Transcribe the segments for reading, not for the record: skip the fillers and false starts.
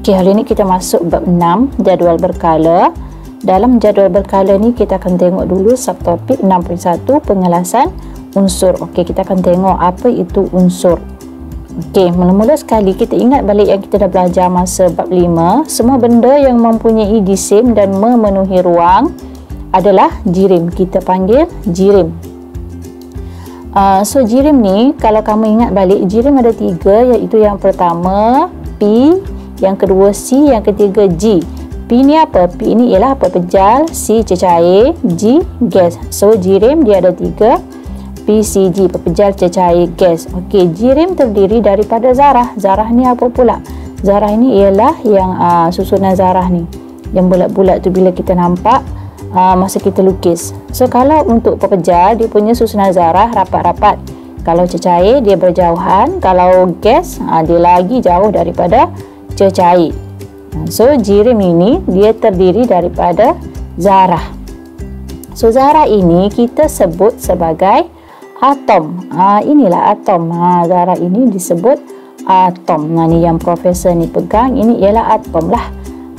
Okey, hari ni kita masuk bab 6, jadual berkala. Dalam jadual berkala ni kita akan tengok dulu subtopik 6.1, pengelasan unsur. Okey, kita akan tengok apa itu unsur. Okey, mula-mula sekali kita ingat balik yang kita dah belajar masa bab 5. Semua benda yang mempunyai jisim dan memenuhi ruang adalah jirim. Kita panggil jirim. So jirim ni, kalau kamu ingat balik, jirim ada 3, iaitu yang pertama P, yang kedua C, yang ketiga G. P ni apa? P ni ialah pepejal, C cecair, G gas. So jirim dia ada 3, P, C, G, pepejal, cecair, gas. Okey, jirim terdiri daripada zarah. Zarah ni apa pula? Zarah ni ialah yang susunan zarah ni, yang bulat-bulat tu bila kita nampak masa kita lukis. So kalau untuk pepejal, dia punya susunan zarah rapat-rapat. Kalau cecair dia berjauhan, kalau gas dia lagi jauh daripada cecair. So jirim ini dia terdiri daripada zarah. So zarah ini kita sebut sebagai atom. Inilah atom. Zarah ini disebut atom. Ni yang profesor ni pegang, ini ialah atom lah.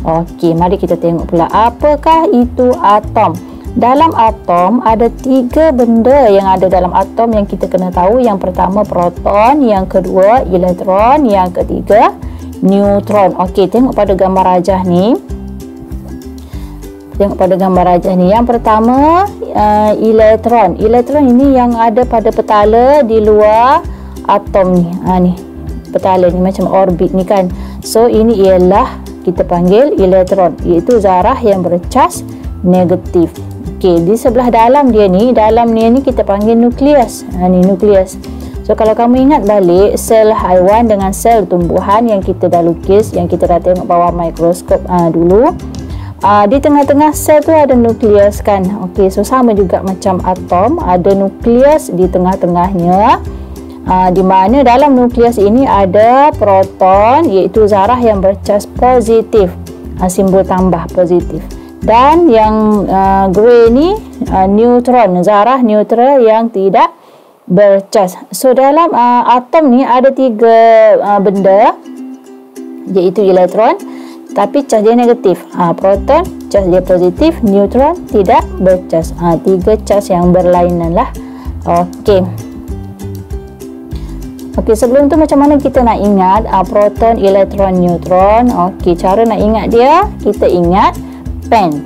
Okey, mari kita tengok pula apakah itu atom. Dalam atom ada 3 benda yang ada dalam atom yang kita kena tahu. Yang pertama proton, yang kedua elektron, yang ketiga neutron. Okey, tengok pada gambar rajah ni. Tengok pada gambar rajah ni. Yang pertama elektron. Elektron ini yang ada pada petala di luar atom ni. Ni petala ni macam orbit ni kan. So ini ialah kita panggil elektron, iaitu zarah yang bercas negatif. Okey, di sebelah dalam dia ni, kita panggil nukleus. Ni nukleus. So kalau kamu ingat balik sel haiwan dengan sel tumbuhan yang kita dah lukis, yang kita dah tengok bawah mikroskop dulu, di tengah-tengah sel tu ada nukleus kan. Okey, so sama juga macam atom, ada nukleus di tengah-tengahnya. Di mana dalam nukleus ini ada proton, iaitu zarah yang bercas positif, simbol tambah positif. Dan yang grey ni neutron, zarah neutral yang tidak bercas. So dalam atom ni ada 3 benda, iaitu elektron tapi cas dia negatif, proton cas dia positif, neutron tidak bercas. 3 cas yang berlainan lah. Okey. Okey, sebelum tu macam mana kita nak ingat proton, elektron, neutron? Okey, cara nak ingat dia, kita ingat pen.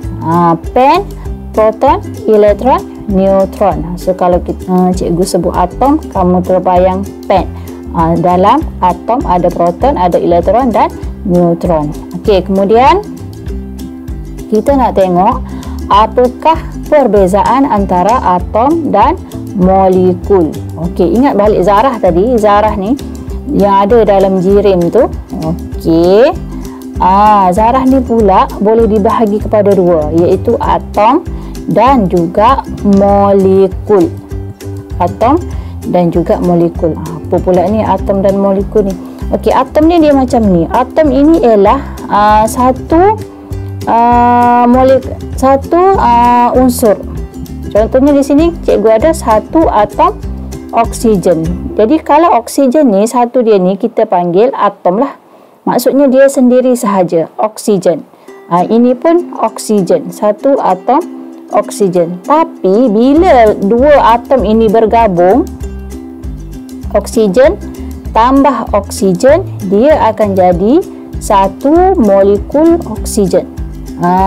Pen, proton, elektron, neutron. So kalau kita, cikgu sebut atom, kamu terbayang pen. Dalam atom ada proton, ada elektron dan neutron. Okey, kemudian kita nak tengok apakah perbezaan antara atom dan molekul. Okey, ingat balik zarah tadi. Zarah ni yang ada dalam jirim tu. Okey, zarah ni pula boleh dibahagi kepada 2, iaitu atom dan juga molekul. Atom dan juga molekul. Apa pula ni atom dan molekul ni? Okey, atom ni dia macam ni. Atom ini ialah satu unsur. Contohnya di sini cikgu ada satu atom oksigen. Jadi kalau oksigen ni satu dia ni kita panggil atom lah. Maksudnya dia sendiri sahaja, oksigen. Ini pun oksigen, satu atom oksigen. Tapi bila 2 atom ini bergabung, oksigen tambah oksigen, dia akan jadi satu molekul oksigen.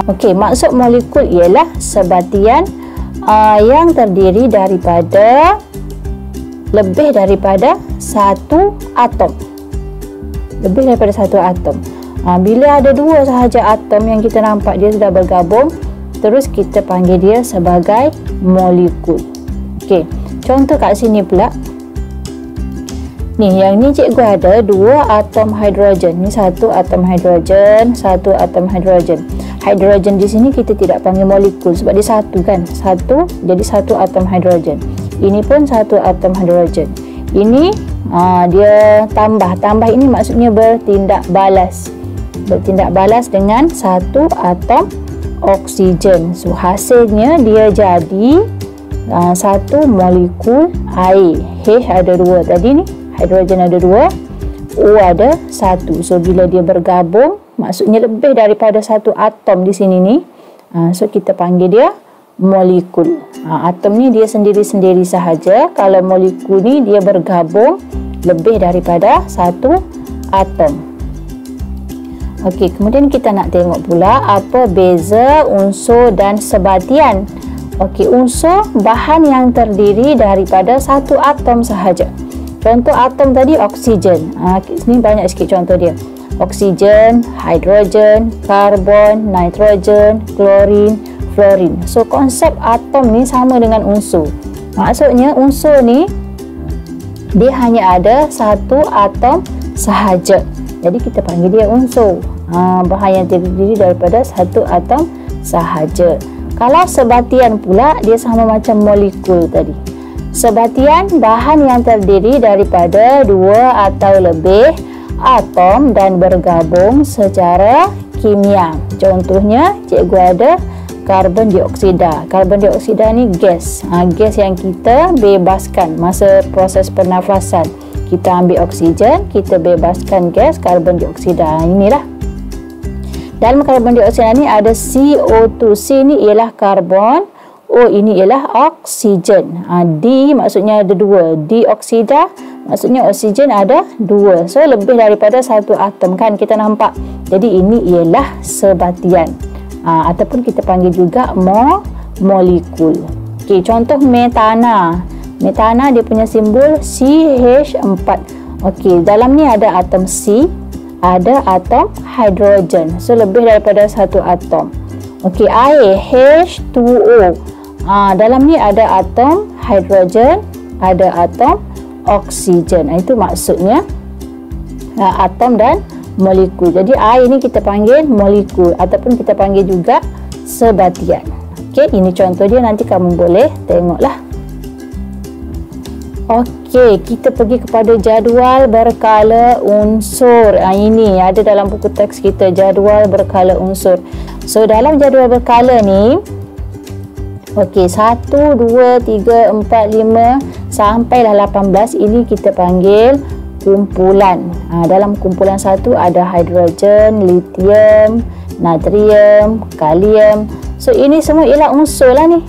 Okey, maksud molekul ialah sebatian yang terdiri daripada lebih daripada satu atom. Lebih daripada satu atom. Bila ada 2 sahaja atom yang kita nampak dia sudah bergabung, terus kita panggil dia sebagai molekul. Okey, contoh kat sini pula. Ni, yang ni cikgu ada 2 atom hidrogen. Ni satu atom hidrogen, satu atom hidrogen. Hidrogen di sini kita tidak panggil molekul sebab dia satu kan. Satu, jadi satu atom hidrogen. Ini pun satu atom hidrogen. Ini dia tambah. Tambah ini maksudnya bertindak balas. Bertindak balas dengan satu atom oksigen. So hasilnya dia jadi satu molekul air. H ada 2 tadi ni. Hidrogen ada 2, O ada 1. So bila dia bergabung maksudnya lebih daripada satu atom di sini ni. So kita panggil dia molekul. Atom ni dia sendiri-sendiri sahaja. Kalau molekul ni dia bergabung lebih daripada satu atom. Okey, kemudian kita nak tengok pula apa beza unsur dan sebatian. Okey, unsur bahan yang terdiri daripada satu atom sahaja. Contoh atom tadi oksigen. Sini banyak sikit contoh dia. Oksigen, hidrogen, karbon, nitrogen, klorin, fluorin. So konsep atom ni sama dengan unsur. Maksudnya unsur ni dia hanya ada satu atom sahaja. Jadi kita panggil dia unsur. Bahan yang terdiri daripada satu atom sahaja. Kalau sebatian pula dia sama macam molekul tadi. Sebatian bahan yang terdiri daripada dua atau lebih atom dan bergabung secara kimia. Contohnya cikgu ada karbon dioksida. Karbon dioksida ni gas. Gas yang kita bebaskan masa proses pernafasan. Kita ambil oksigen, kita bebaskan gas karbon dioksida. Inilah. Dalam karbon dioksida ni ada CO2. C ni ialah karbon, O ini ialah oksigen. D maksudnya ada dua. Dioksida maksudnya oksigen ada dua. So lebih daripada satu atom kan kita nampak. Jadi ini ialah sebatian. Ataupun kita panggil juga molekul. Okey, contoh metana. Metana dia punya simbol CH4. Okey, dalam ni ada atom C, ada atom hidrogen. So lebih daripada satu atom. Okey, air H2O. Dalam ni ada atom hidrogen, ada atom oksigen. Itu maksudnya atom dan molekul. Jadi air ni kita panggil molekul ataupun kita panggil juga sebatian. Okey, ini contoh dia, nanti kamu boleh tengoklah. Okey, kita pergi kepada jadual berkala unsur. Ini ada dalam buku teks kita, jadual berkala unsur. So dalam jadual berkala ni, okey, 1, 2, 3, 4, 5 sampailah 18 ini kita panggil kumpulan. Dalam kumpulan satu ada hidrogen, litium, natrium, kalium. So ini semua ialah unsur lah ni.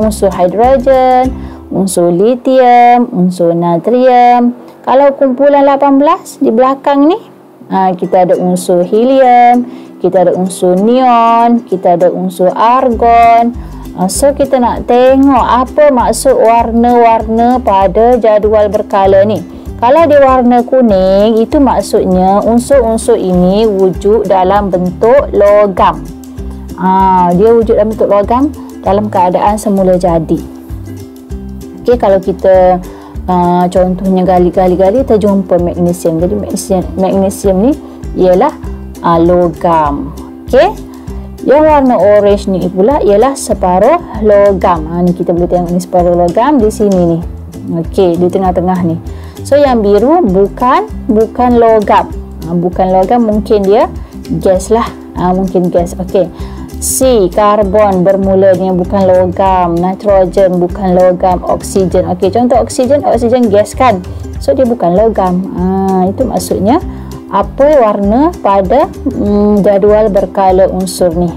Unsur hidrogen, unsur litium, unsur natrium. Kalau kumpulan 18 di belakang ni, kita ada unsur helium, kita ada unsur neon, kita ada unsur argon. So kita nak tengok apa maksud warna-warna pada jadual berkala ni. Kalau dia warna kuning, itu maksudnya unsur-unsur ini wujud dalam bentuk logam. Dia wujud dalam bentuk logam dalam keadaan semula jadi. Okey, kalau kita contohnya gali-gali terjumpa magnesium. Jadi magnesium ni ialah logam. Okey. Yang warna orange ni pula ialah separuh logam. Ni kita boleh tengok ni separuh logam di sini ni. Okey, di tengah-tengah ni. So yang biru bukan logam. Bukan logam, mungkin dia gas lah. Mungkin gas. Okey. C, karbon bermula dengan bukan logam. Nitrogen bukan logam. Oksigen. Okey, contoh oksigen gas kan. So dia bukan logam. Itu maksudnya apa warna pada jadual berkala unsur ni.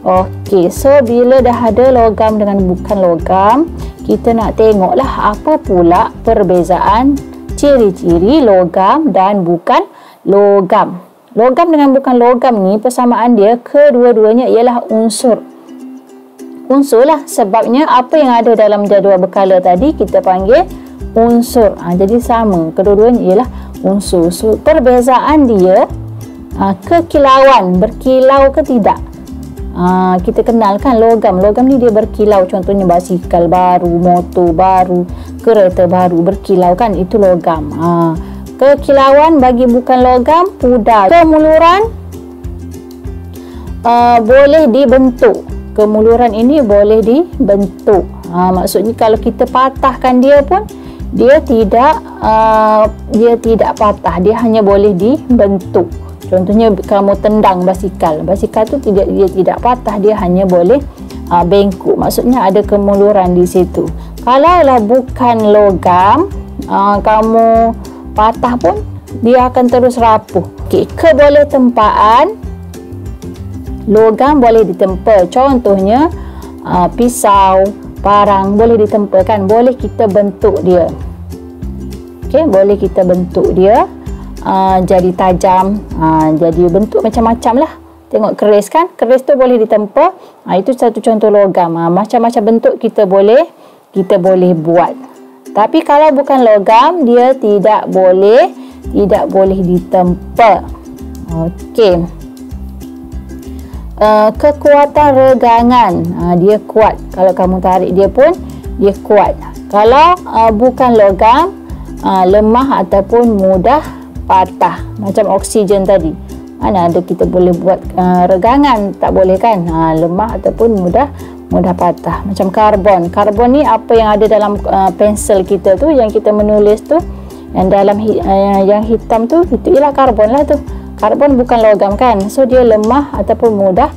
Okey, so bila dah ada logam dengan bukan logam, kita nak tengoklah apa pula perbezaan ciri-ciri logam dan bukan logam. Logam dengan bukan logam ni persamaan dia kedua-duanya ialah unsur. Unsur lah, sebabnya apa yang ada dalam jadual berkala tadi kita panggil unsur. Jadi sama, kedua-duanya ialah unsur. So perbezaan dia kekilauan, berkilau ke tidak. Kita kenalkan logam. Logam ni dia berkilau, contohnya basikal baru, motor baru, kereta baru berkilau kan, itu logam. Kekilauan bagi bukan logam, pudar. Kemuluran boleh dibentuk. Kemuluran ini boleh dibentuk. Maksudnya kalau kita patahkan dia pun dia tidak patah, dia hanya boleh dibentuk. Contohnya kamu tendang basikal tu dia tidak patah, dia hanya boleh bengkok. Maksudnya ada kemuluran di situ. Kalaulah bukan logam, kamu patah pun dia akan terus rapuh. Okey, ke boleh tempaan. Logam boleh ditempa. Contohnya pisau, parang boleh ditempa kan. Boleh kita bentuk dia. Okey, boleh kita bentuk dia jadi tajam, jadi bentuk macam-macam lah. Tengok keris kan, keris tu boleh ditempa. Itu satu contoh logam. Macam-macam bentuk kita boleh buat. Tapi kalau bukan logam, dia tidak boleh ditempa. Okey. Kekuatan regangan, dia kuat. Kalau kamu tarik dia pun dia kuat. Kalau bukan logam, lemah ataupun mudah patah. Macam oksigen tadi, mana ada kita boleh buat regangan, tak boleh kan. Lemah ataupun mudah patah. Macam karbon. Karbon ni apa yang ada dalam pensel kita tu, yang kita menulis tu, yang dalam yang hitam tu, itu ialah karbon lah tu. Karbon bukan logam kan, so dia lemah ataupun mudah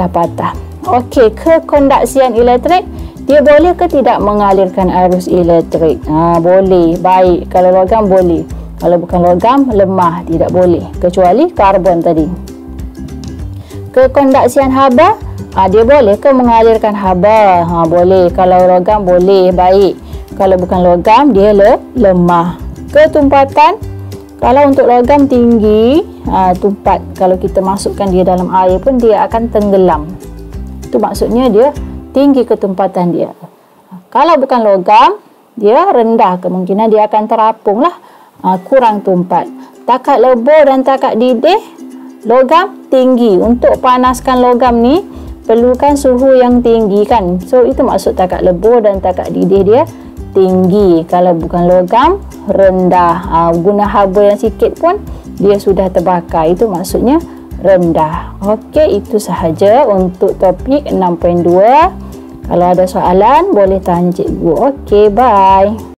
patah. Okey, kekondaksian elektrik, dia boleh ke tidak mengalirkan arus elektrik? Boleh, baik. Kalau logam boleh. Kalau bukan logam, lemah, tidak boleh. Kecuali karbon tadi. Kekondaksian haba, dia boleh ke mengalirkan haba? Boleh. Kalau logam boleh, baik. Kalau bukan logam, dia lemah. Ketumpatan, kalau untuk logam tinggi, tumpat. Kalau kita masukkan dia dalam air pun dia akan tenggelam. Itu maksudnya dia tinggi ketumpatan dia. Kalau bukan logam, dia rendah, kemungkinan dia akan terapung lah, kurang tumpat. Takat lebur dan takat didih, logam tinggi. Untuk panaskan logam ni perlukan suhu yang tinggi kan. So itu maksud takat lebur dan takat didih dia tinggi. Kalau bukan logam, rendah. Guna haba yang sikit pun dia sudah terbakar. Itu maksudnya rendah. Okey, itu sahaja untuk topik 6.2. Kalau ada soalan boleh tanya cikgu. Okey, bye.